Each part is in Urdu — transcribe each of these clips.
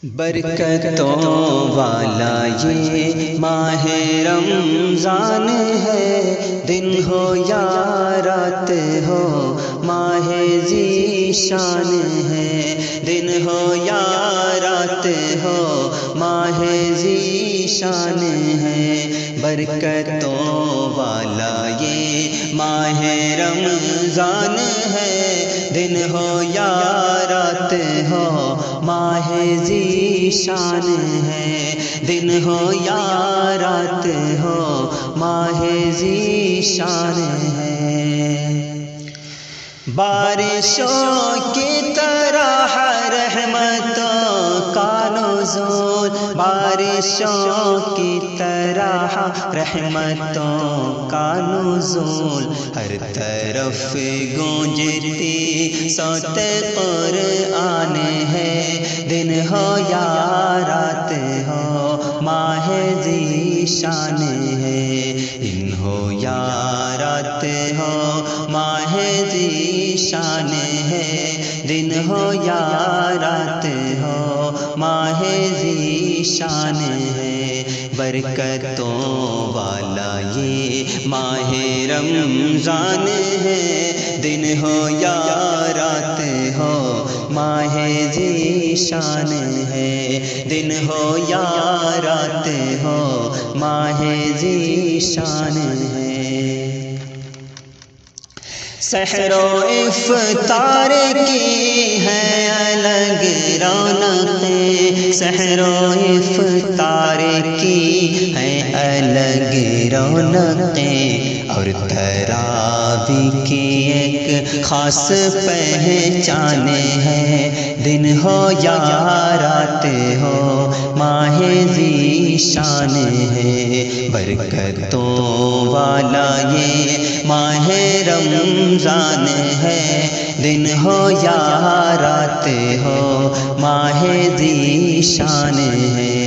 برکتوں والا یہ ماہ رمضان ہے، دن ہو یا رات ہو ماہ ذیشان ہے، دن ہو یا رات ہو ماہ ذیشان ہے۔ برکتوں والا یہ ماہ رمضان ہے، دن ہو یا رات ہو ماہ ذیشان ہے، دن ہو یا رات ہو ماہ ذیشان ہے۔ بارشوں کی طرح رحمتوں کا نزول، بارشوں کی طرح رحمتوں کا نزول، ہر طرف گونجتی صوت قرآن ہے، دن ہو یا رات ہو ماہ ذیشان ہے، دن ہو یا رات ہو ماہ ذیشان ہے، دن ہو یا رات ہو ماہ ذیشان ہے۔ برکتوں والا یہ ماہ رمضان ہے، دن ہو یا رات ہو ماہ ذیشان ہے، دن ہو یا رات ہو ماہ ذیشان ہے۔ سحر و افطار کی ہے الگ رونقیں، سحر و افطار کی ہے الگ رونقیں، اور تراویح کی ایک خاص پہچان ہے، دن ہو یا رات ہو ماہ ذیشان ہے۔ برکتوں والا یہ ماہ رمضان ہے، دن ہو یا رات ہو ماہ ذیشان ہے۔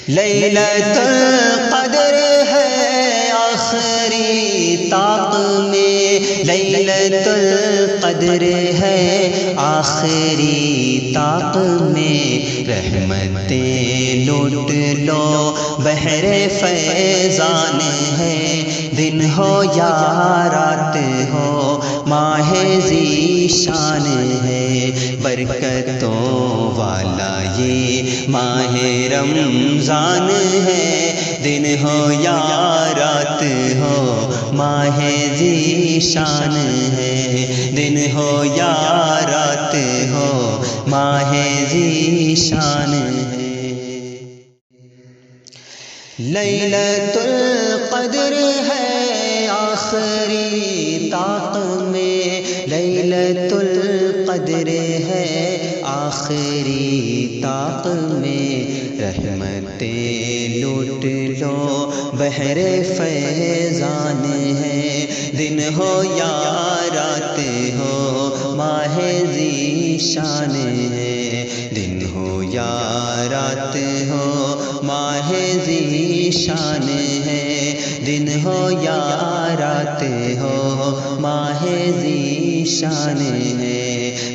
لیلۃ القدر ہے آخری طاق میں، لیلۃ القدر ہے آخری طاق میں، رحمتیں لوٹ لو بحر فیضان ہے، دن ہو یا رات ہو ماہ ذیشان ہے۔ برکتوں والا یہ ماہ رمضان ہے، دن ہو یا رات ہو ماہ ذیشان ہے، دن ہو یا رات ہو ماہ ذیشان ہے۔ لیلۃ القدر ہے آخری طاق میں، لیلۃ القدر ہے آخری طاق میں، رحمتیں لوٹ لو بحر فیضان ہے، دن ہو یا رات ہو ماہ ذیشان ہے، دن ہو یا رات ہو ماہ ذیشان ہے، دن ہو یا رات ہو ماہ ذیشان ہے۔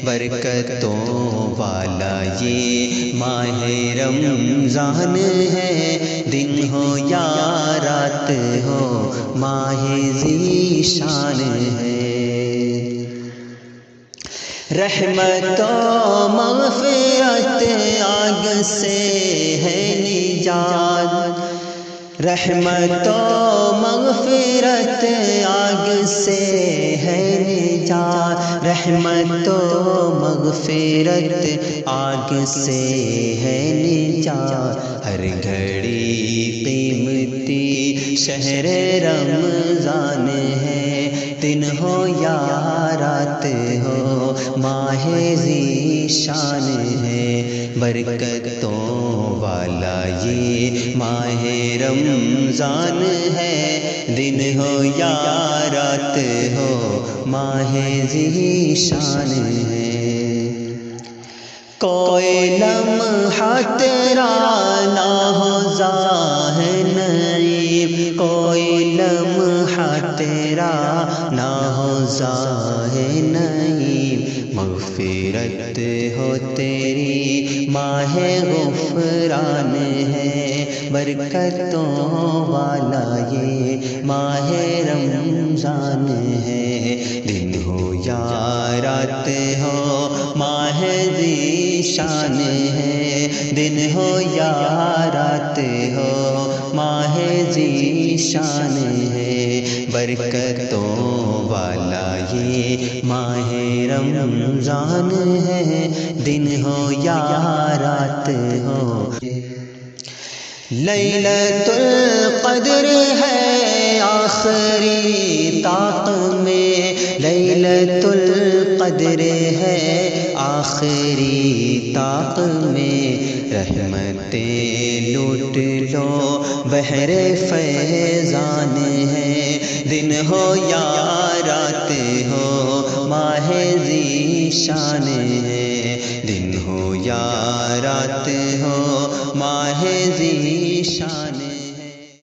برکتوں والا یہ ماہ رمضان ہے، دن ہو یا رات ہو ماہ ذیشان ہے۔ رحمت و مغفرت آگ سے ہے نجات، رحمت و مغفرت آگ سے ہے نجات، رحمت و مغفرت آگ سے ہے نجات، ہر گھڑی قیمتی شہر رمضان ہے، دن ہو یا رات ہو ماہ ذیشان ہے۔ برکتوں والا یہ ماہ رمضان ہے، دن ہو یا رات ہو ماہ ذیشان ہے۔ کوئی لمحہ تیرا نہ ہو ظاہر نعیم، کوئی لمحہ تیرا نہ ہو ظاہر نعیم، مغفرت ہو تیری ماہ غفران ہے، برکتوں والا یہ ماہ رمضان ہے، دن ہو یا رات ہو ماہ ذیشان ہے، دن ہو یا رات ہو ماہ ذیشان ہے، برکتوں والا یہ ماہ رمضان ہے، دن ہو یا رات ہو۔ لیلۃ القدر ہے آخری طاق میں، لیلۃ القدر ہے آخری طاق میں، رحمتیں لوٹ لو بحر فیضان ہے، دن ہو یا رات ہو ماہ ذیشان ہے، دن ہو یا رات ہو ماہ ذیشان